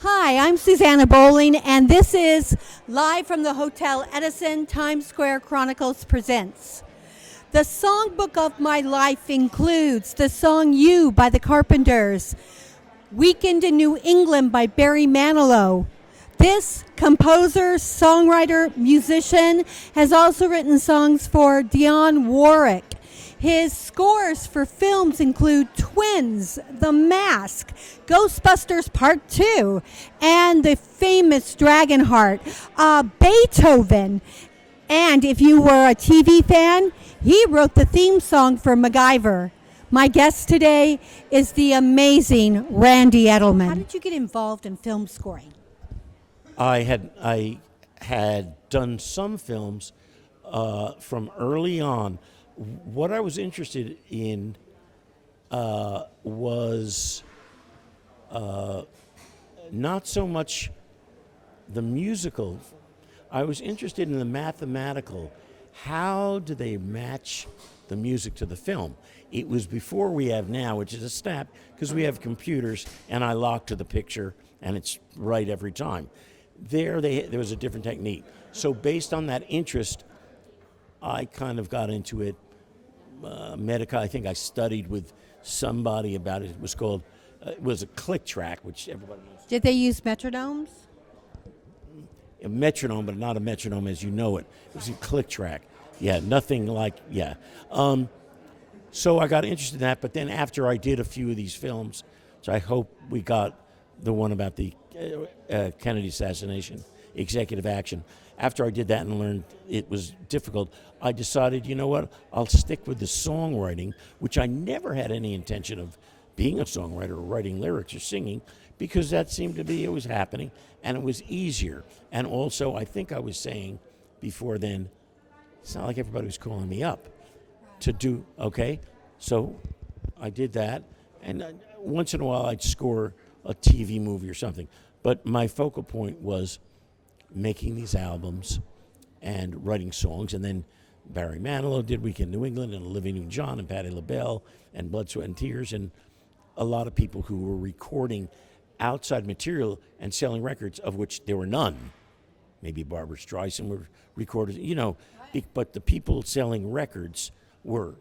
Hi, I'm Susanna Bowling, and this is live from the Hotel Edison Times Square Chronicles presents. The songbook of my life includes the song You by the Carpenters, Weekend in New England by Barry Manilow. This composer, songwriter, musician has also written songs for Dionne Warwick. His scores for films include Twins, The Mask, Ghostbusters Part 2, and the famous Dragonheart, Beethoven. And if you were a TV fan, he wrote the theme song for MacGyver. My guest today is the amazing Randy Edelman. How did you get involved in film scoring? I had done some films from early on. What I was interested in was not so much the musical. I was interested in the mathematical. How do they match the music to the film? It was before we have now, which is a snap, because we have computers, and I lock to the picture, and it's right every time. There was a different technique. So based on that interest, I kind of got into it. Medica, I think I studied with somebody about it. It was a click track, which everybody knows. Did they use metronomes? A metronome, but not a metronome as you know it. It was a click track. Yeah, nothing like, yeah. So I got interested in that, but then after I did a few of these films, so I hope we got the one about the Kennedy assassination, executive action. After I did that and learned it was difficult, I decided, you know what, I'll stick with the songwriting, which I never had any intention of being a songwriter or writing lyrics or singing, because that seemed to be, it was happening, and it was easier. And also, I think I was saying before then, it's not like everybody was calling me up to do, okay? So I did that, and once in a while I'd score a TV movie or something. But my focal point was making these albums and writing songs, and then Barry Manilow did Weekend in New England, and Olivia Newton-John and Patti LaBelle and Blood, Sweat, and Tears, and a lot of people who were recording outside material and selling records, of which there were none. Maybe Barbra Streisand were recorded, but the people selling records were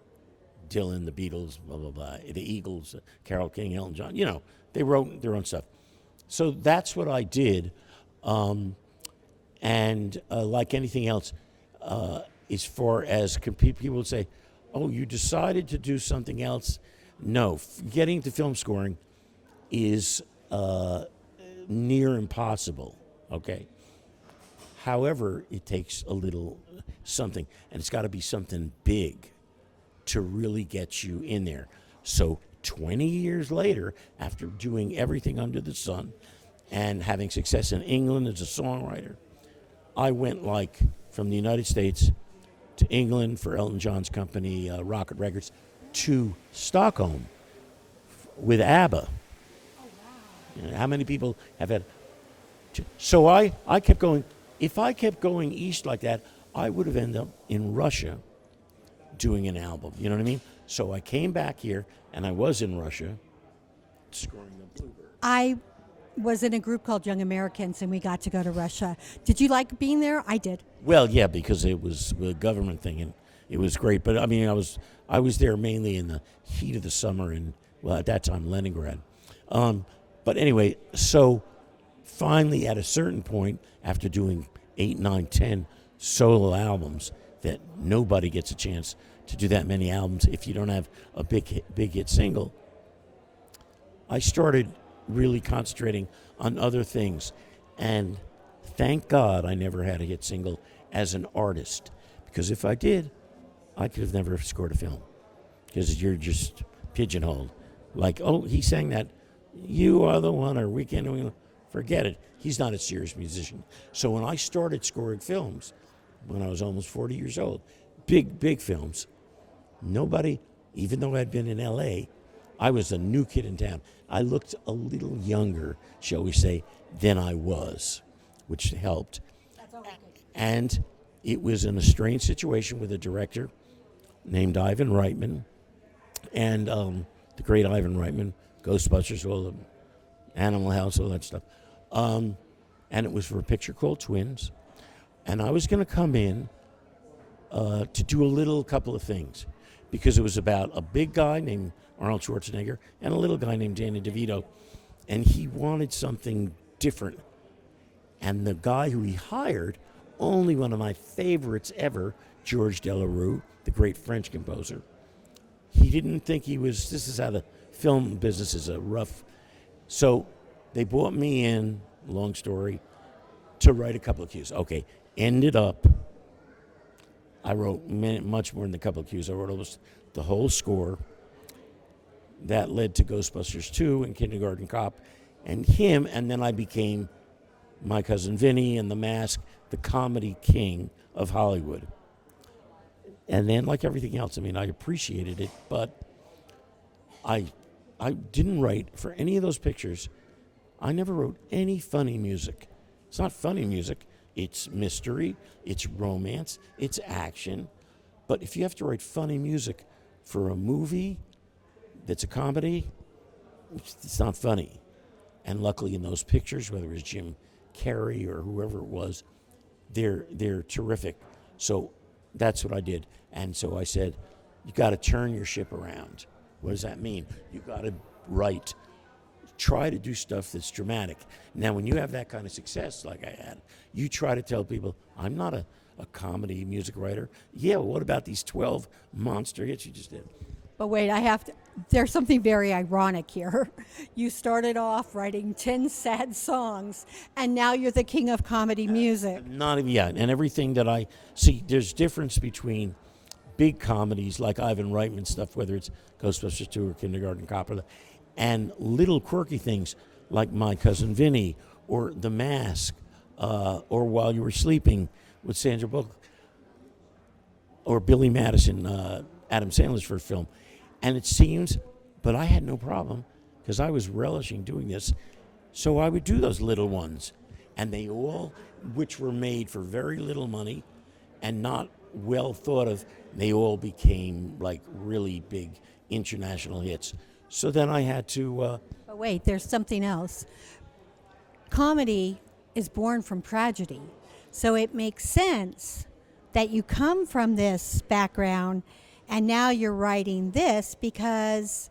Dylan, the Beatles, blah, blah, blah, the Eagles, Carole King, Elton John, they wrote their own stuff. So that's what I did. And like anything else, as far as people would say, oh, you decided to do something else. No, getting to film scoring is near impossible, okay? However, it takes a little something, and it's got to be something big to really get you in there. So 20 years later, after doing everything under the sun and having success in England as a songwriter, I went from the United States to England for Elton John's company, Rocket Records, to Stockholm with ABBA. Oh, wow. How many people have had? So I kept going. If I kept going east like that, I would have ended up in Russia doing an album. You know what I mean? So I came back here, and I was in Russia scoring the Bluebird. I was in a group called Young Americans, and we got to go to Russia. Did you like being there? I did. Well, yeah, because it was a government thing, and it was great. But I mean, I was there mainly in the heat of the summer, at that time, Leningrad. But anyway, so finally, at a certain point, after doing 8, 9, 10 solo albums, that nobody gets a chance to do that many albums if you don't have a big hit single, I started really concentrating on other things. And thank God I never had a hit single as an artist, because if I did, I could have never scored a film, because you're just pigeonholed. Like, oh, he sang that You Are the One or Weekend, forget it. He's not a serious musician. So when I started scoring films, when I was almost 40 years old, big films, nobody, even though I'd been in L.A., I was a new kid in town. I looked a little younger, shall we say, than I was, which helped. That's all good. And it was in a strange situation with a director named Ivan Reitman, and the great Ivan Reitman, Ghostbusters, all the Animal House, all that stuff. And it was for a picture called Twins. And I was going to come in to do a couple of things, because it was about a big guy named Arnold Schwarzenegger and a little guy named Danny DeVito, and he wanted something different. And the guy who he hired, only one of my favorites ever, George Delarue, the great French composer, he didn't think this is how the film business is so they brought me in, long story, to write a couple of cues. Okay, ended up, I wrote much more than a couple of cues. I wrote almost the whole score. That led to Ghostbusters 2 and Kindergarten Cop and him, and then I became My Cousin Vinny and The Mask, the comedy king of Hollywood. And then, like everything else, I mean, I appreciated it, but I didn't write for any of those pictures. I never wrote any funny music. It's not funny music. It's mystery, it's romance, it's action. But if you have to write funny music for a movie that's a comedy, it's not funny. And luckily in those pictures, whether it was Jim Carrey or whoever it was, they're terrific. So that's what I did. And so I said, you got to turn your ship around. What does that mean? You got to write. Try to do stuff that's dramatic. Now, when you have that kind of success like I had, you try to tell people, I'm not a comedy music writer. Yeah, well, what about these 12 monster hits you just did? But wait, there's something very ironic here. You started off writing 10 sad songs, and now you're the king of comedy music. Not even yet. And everything that I see, there's difference between big comedies like Ivan Reitman stuff, whether it's Ghostbusters 2 or Kindergarten Cop, and little quirky things like My Cousin Vinny or The Mask or While You Were Sleeping with Sandra Bullock or Billy Madison, Adam Sandler's first film. And it seems, but I had no problem because I was relishing doing this. So I would do those little ones. And they all, which were made for very little money and not well thought of, they all became like really big international hits. So then I had to... But wait, there's something else. Comedy is born from tragedy. So it makes sense that you come from this background and now you're writing this because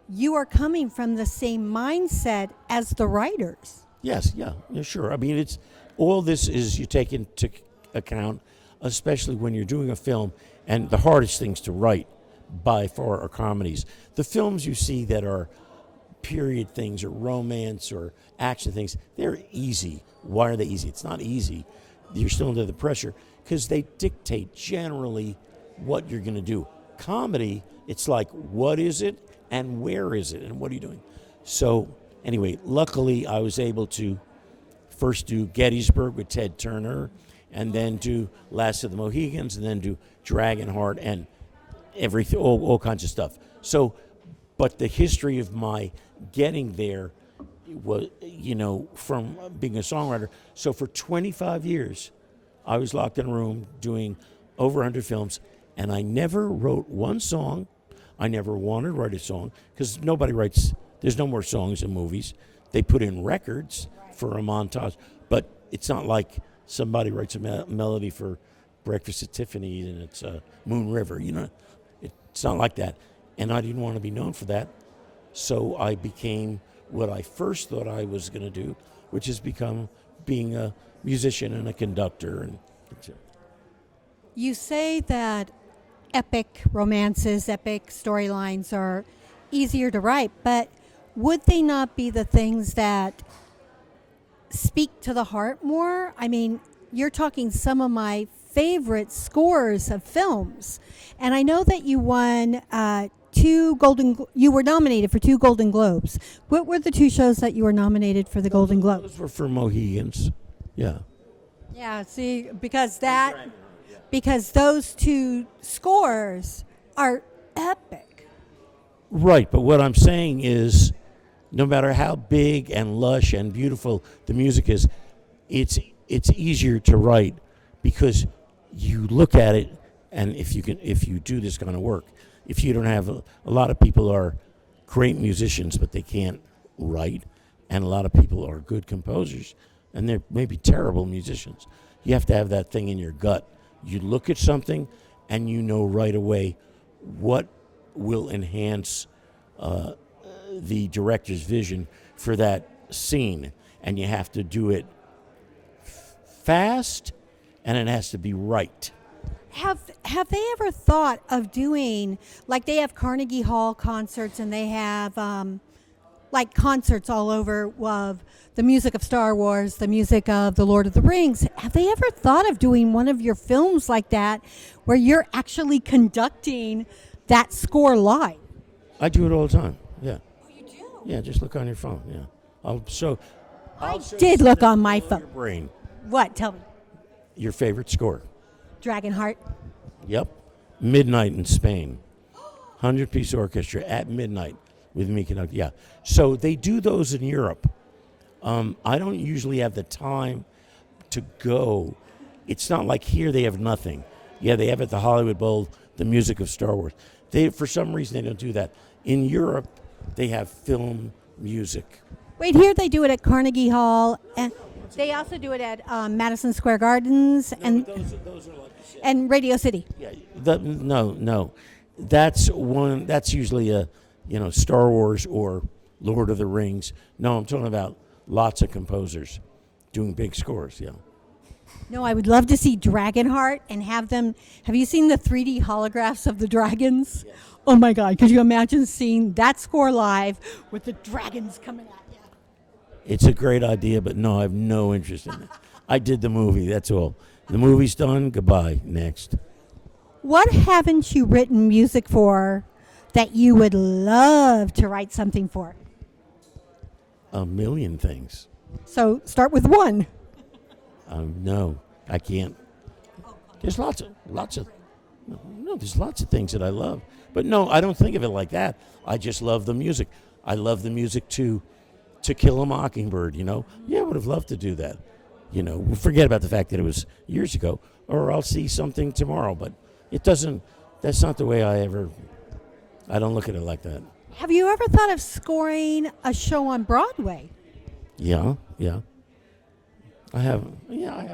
you are coming from the same mindset as the writers. Yes, yeah, sure. I mean, it's all this is you take into account, especially when you're doing a film, and the hardest things to write by far are comedies. The films you see that are period things or romance or action things, they're easy. Why are they easy? It's not easy. You're still under the pressure because they dictate generally what you're going to do. Comedy, it's like, what is it and where is it and what are you doing? So anyway, luckily I was able to first do Gettysburg with Ted Turner and then do Last of the Mohegans and then do Dragonheart and everything, all kinds of stuff. So, but the history of my getting there was, from being a songwriter. So for 25 years, I was locked in a room doing over 100 films, and I never wrote one song. I never wanted to write a song because nobody writes. There's no more songs in movies. They put in records for a montage, but it's not like somebody writes a melody for Breakfast at Tiffany's and it's Moon River. It's not like that. And I didn't want to be known for that. So I became what I first thought I was going to do, which is being a musician and a conductor. And you say that epic romances, epic storylines are easier to write, but would they not be the things that speak to the heart more? I mean, you're talking some of my favorite scores of films, and I know that you won you were nominated for 2 Golden Globes. What were the 2 shows that you were nominated for the Golden Globes? Those were for Mohegans. Yeah. Yeah, see, because those 2 scores are epic. Right, but what I'm saying is no matter how big and lush and beautiful the music is, it's easier to write because you look at it, and if you do this kind of work, if you don't have a lot of people are great musicians but they can't write, and a lot of people are good composers, and they're maybe terrible musicians. You have to have that thing in your gut. You look at something, and you know right away what will enhance the director's vision for that scene, and you have to do it fast, and it has to be right. Have they ever thought of doing, like they have Carnegie Hall concerts and they have like concerts all over of the music of Star Wars, the music of The Lord of the Rings. Have they ever thought of doing one of your films like that where you're actually conducting that score live? I do it all the time, yeah. Oh, you do? Yeah, just look on your phone, yeah. I'll show Did you look on something my to blow phone. your brain. What? Tell me. Your favorite score. Dragonheart. Yep. Midnight in Spain. 100-piece orchestra at midnight with me conducting. Yeah. So they do those in Europe. I don't usually have the time to go. It's not like here they have nothing. Yeah, they have at the Hollywood Bowl the music of Star Wars. For some reason, they don't do that. In Europe, they have film music. Wait, here they do it at Carnegie Hall, and they also do it at Madison Square Gardens and those are like you said. and Radio City. Yeah, no. That's one. That's usually a, Star Wars or Lord of the Rings. No, I'm talking about lots of composers doing big scores. Yeah. No, I would love to see Dragonheart and have them. Have you seen the 3D holographs of the dragons? Yes. Oh my God! Could you imagine seeing that score live with the dragons coming at you? It's a great idea, but no, I have no interest in it. I did the movie. That's all. The movie's done. Goodbye. Next. What haven't you written music for that you would love to write something for? A million things. So start with one. No, I can't. There's lots of. No, there's lots of things that I love, but no, I don't think of it like that. I just love the music. I love the music To Kill a Mockingbird. Yeah, I would have loved to do that. Forget about the fact that it was years ago, or I'll see something tomorrow. But it doesn't. That's not the way I don't look at it like that. Have you ever thought of scoring a show on Broadway? Yeah. I have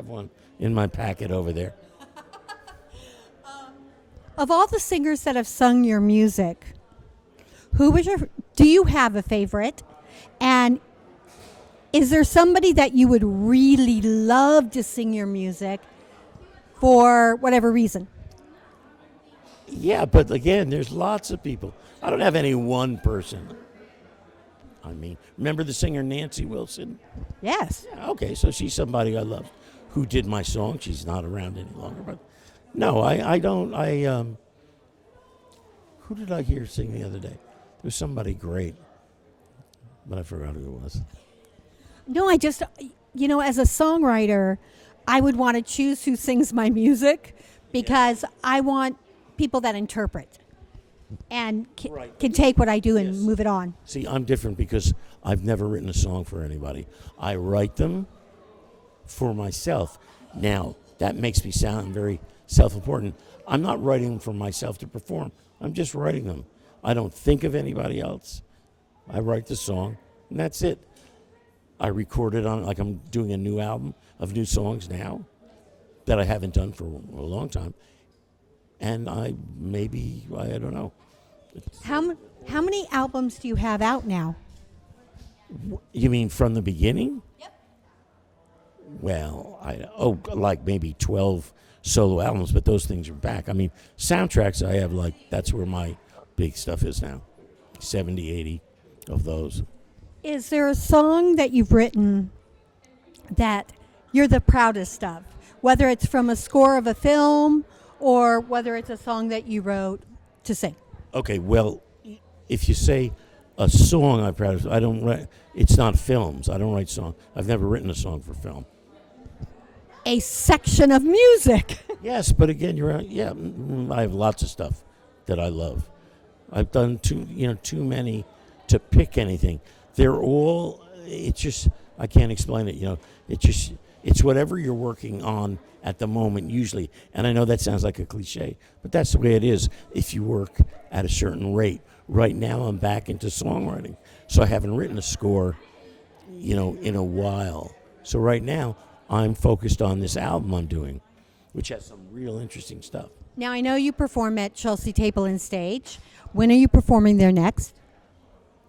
one in my packet over there. Of all the singers that have sung your music, do you have a favorite? And is there somebody that you would really love to sing your music for whatever reason? Yeah, but again, there's lots of people. I don't have any one person. Remember the singer Nancy Wilson? Yes. Yeah, okay, so she's somebody I love who did my song. She's not around any longer, but no, I don't. Who did I hear sing the other day? There was somebody great, but I forgot who it was. No, I just, as a songwriter, I would want to choose who sings my music because I want people that interpret and can take what I do and move it on. See, I'm different because I've never written a song for anybody. I write them for myself. Now, that makes me sound very self-important. I'm not writing them for myself to perform. I'm just writing them. I don't think of anybody else. I write the song, and that's it. I record it on, like I'm doing a new album of new songs now that I haven't done for a long time. And I don't know. How many albums do you have out now? You mean from the beginning? Yep. Well, like maybe 12 solo albums, but those things are back. Soundtracks I have, that's where my big stuff is now. 70, 80 of those. Is there a song that you've written that you're the proudest of? Whether it's from a score of a film or whether it's a song that you wrote to sing? Okay, well, if you say a song I'm proud of, I don't write. It's not films. I don't write songs. I've never written a song for film. A section of music. Yes, but again, you're right. Yeah, I have lots of stuff that I love. I've done too many to pick anything. They're all. It's just I can't explain it. It's whatever you're working on at the moment usually. And I know that sounds like a cliche, but that's the way it is. If you work at a certain rate. Right now, I'm back into songwriting, so I haven't written a score in a while. So right now, I'm focused on this album I'm doing, which has some real interesting stuff. Now, I know you perform at Chelsea Table and Stage. When are you performing there next?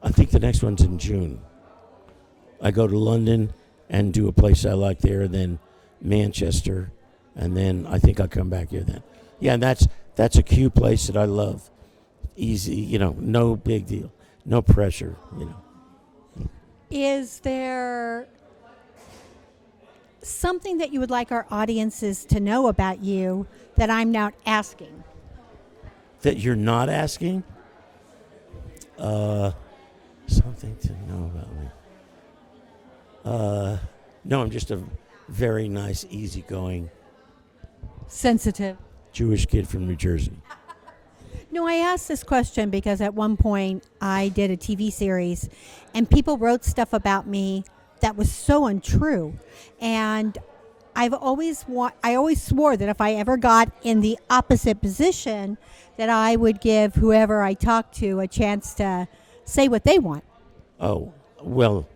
I think the next one's in June. I go to London and do a place I like there, then Manchester, and then I think I'll come back here then. Yeah, and that's a cute place that I love. Easy, no big deal, no pressure, Is there something that you would like our audiences to know about you that I'm not asking? That you're not asking? Something to know about me. No, I'm just a very nice, easygoing, Sensitive. Jewish kid from New Jersey. No, I asked this question because at one point I did a TV series and people wrote stuff about me that was so untrue. And I always swore that if I ever got in the opposite position, that I would give whoever I talked to a chance to say what they want. Oh, well,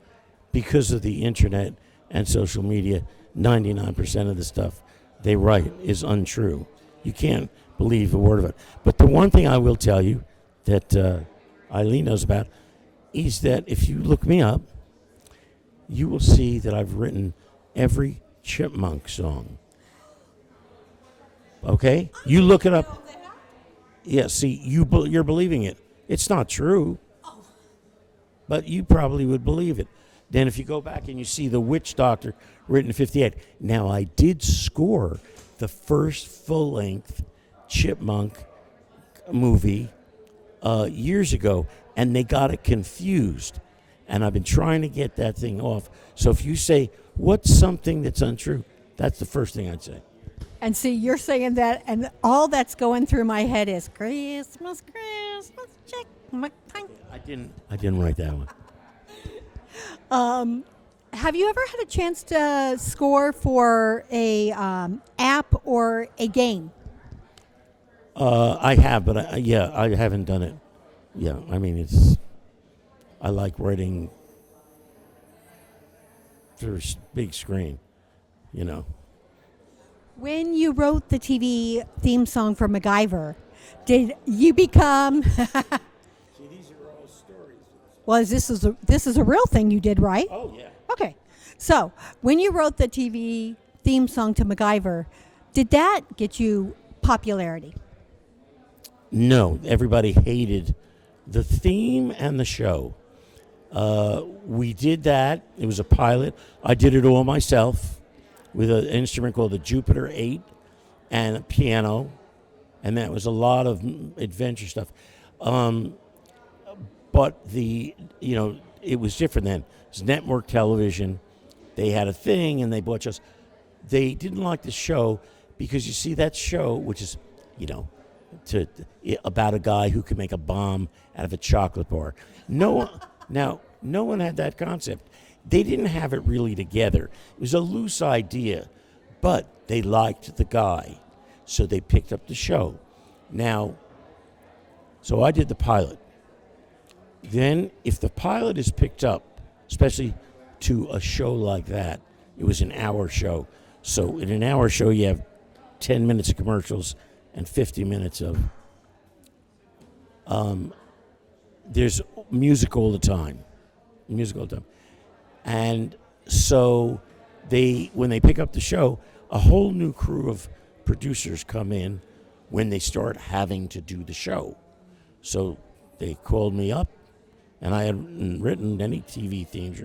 because of the internet and social media, 99% of the stuff they write is untrue. You can't believe a word of it. But the one thing I will tell you that Eileen knows about is that if you look me up, you will see that I've written every Chipmunk song. Okay? You look it up. Yeah, see, you're believing it. It's not true. But you probably would believe it. Then if you go back and you see The Witch Doctor, written in 58. Now, I did score the first full-length Chipmunk movie years ago, and they got it confused. And I've been trying to get that thing off. So if you say, what's something that's untrue, that's the first thing I'd say. And see, you're saying that, and all that's going through my head is Christmas, Chipmunk. I didn't write that one. Have you ever had a chance to score for a app or a game? I have, but I haven't done it. Yeah, I mean, I like writing for big screen, When you wrote the TV theme song for MacGyver, did you become? See, these are all stories. Well, this is a real thing you did, right? Oh yeah. Okay, so when you wrote the TV theme song to MacGyver, did that get you popularity? No, everybody hated the theme and the show. We did that. It was a pilot. I did it all myself with an instrument called the Jupiter 8 and a piano, and that was a lot of adventure stuff. But it was different then. It was network television. They had a thing, and they bought just. They didn't like the show because you see that show, which is, about a guy who can make a bomb out of a chocolate bar. No one had that concept. They didn't have it really together. It was a loose idea, but they liked the guy, so they picked up the show. Now, so I did the pilot. Then, if the pilot is picked up, especially to a show like that, it was an hour show. So in an hour show, you have 10 minutes of commercials and 50 minutes of there's music all the time. And so when they pick up the show, a whole new crew of producers come in when they start having to do the show. So they called me up, and I hadn't written any TV themes,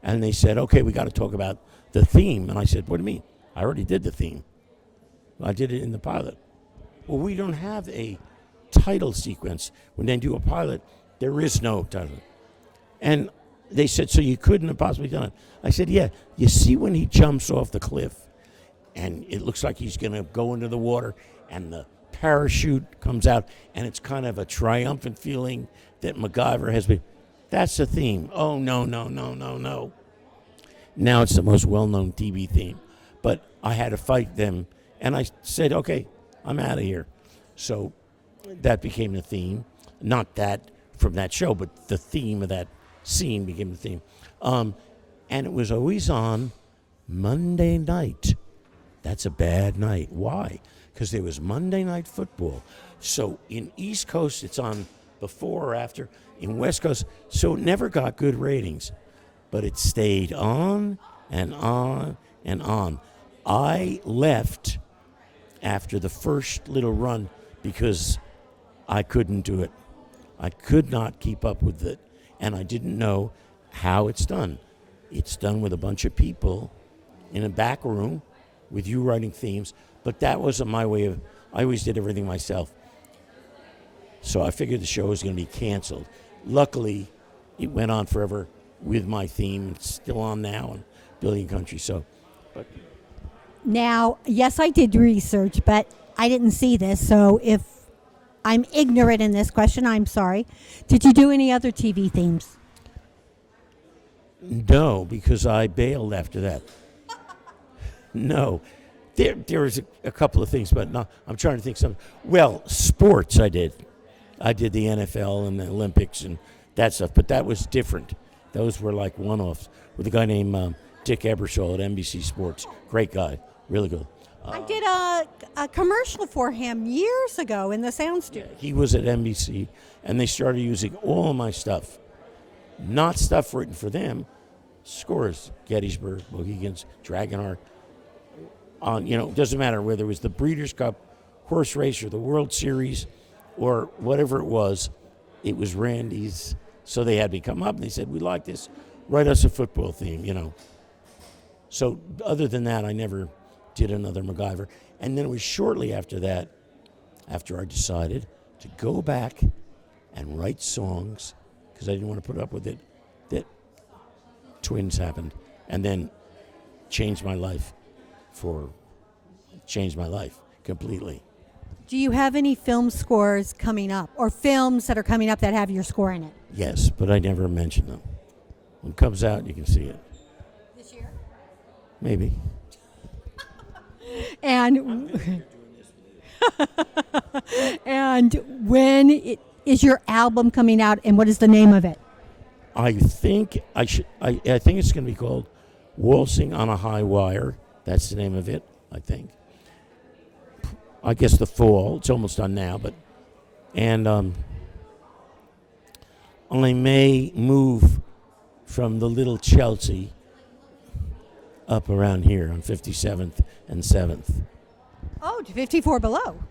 and they said, okay, we got to talk about the theme. And I said, what do you mean? I already did the theme. I did it in the pilot. Well, we don't have a title sequence. When they do a pilot, there is no title. And they said, so you couldn't have possibly done it. I said, yeah. You see when he jumps off the cliff and it looks like he's going to go into the water and the parachute comes out and it's kind of a triumphant feeling that MacGyver has been. That's the theme. Oh, no. Now it's the most well-known TV theme. But I had to fight them. And I said, okay, I'm out of here. So that became the theme. Not that from that show, but the theme of that scene became the theme. And it was always on Monday night. That's a bad night. Why? Because there was Monday Night Football. So in East Coast, it's on before or after. In West Coast, so it never got good ratings. But it stayed on and on and on. I left after the first little run because I couldn't do it. I could not keep up with it, and I didn't know how it's done. It's done with a bunch of people in a back room with you writing themes, but that wasn't my way of, I always did everything myself. So I figured the show was going to be canceled. Luckily, it went on forever with my theme. It's still on now in Billion Country. So, but Now, yes, I did research, but I didn't see this. So if I'm ignorant in this question, I'm sorry. Did you do any other TV themes? no, because I bailed after that. No. There was a couple of things, but no, I'm trying to think something. Well, sports I did. I did the NFL and the Olympics and that stuff, but that was different. Those were like one-offs with a guy named Dick Ebersol at NBC Sports. Great guy, really good. I did a commercial for him years ago in the sound studio. He was at NBC, and they started using all of my stuff, not stuff written for them, scores, Gettysburg, Mohegans, Dragonheart. It doesn't matter whether it was the Breeders' Cup, horse race, or the World Series, or whatever it was Randy's. So they had me come up, and they said, we like this, write us a football theme, So other than that, I never did another MacGyver. And then it was shortly after that, after I decided to go back and write songs, because I didn't want to put up with it, that twins happened, and then changed my life completely. Do you have any film scores coming up or films that are coming up that have your score in it? Yes, but I never mention them. When it comes out, you can see it. This year? Maybe. And and when is your album coming out, and what is the name of it? I think I think it's going to be called Waltzing on a High Wire. That's the name of it, I think. I guess the fall. It's almost done now, and I may move from the little Chelsea up around here on 57th and 7th. Oh, to 54 Below.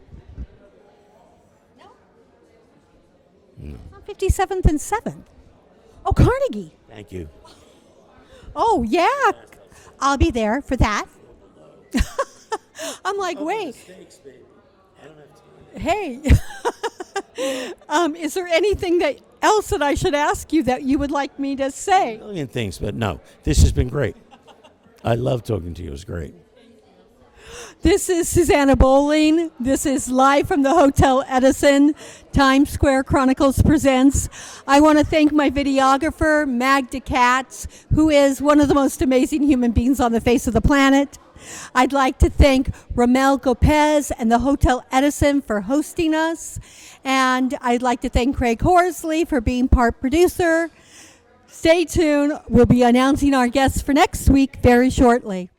No. On 57th and 7th. Oh, Carnegie. Thank you. Oh, yeah. I'll be there for that. I'm like, wait. Mistakes, baby. I don't have time. Hey. Is there anything else that I should ask you that you would like me to say? A million things, but no. This has been great. I love talking to you. It was great. This is Susanna Bowling. This is live from the Hotel Edison. Times Square Chronicles presents. I want to thank my videographer, Magda Katz, who is one of the most amazing human beings on the face of the planet. I'd like to thank Ramel Gopez and the Hotel Edison for hosting us. And I'd like to thank Craig Horsley for being part producer. Stay tuned. We'll be announcing our guests for next week very shortly.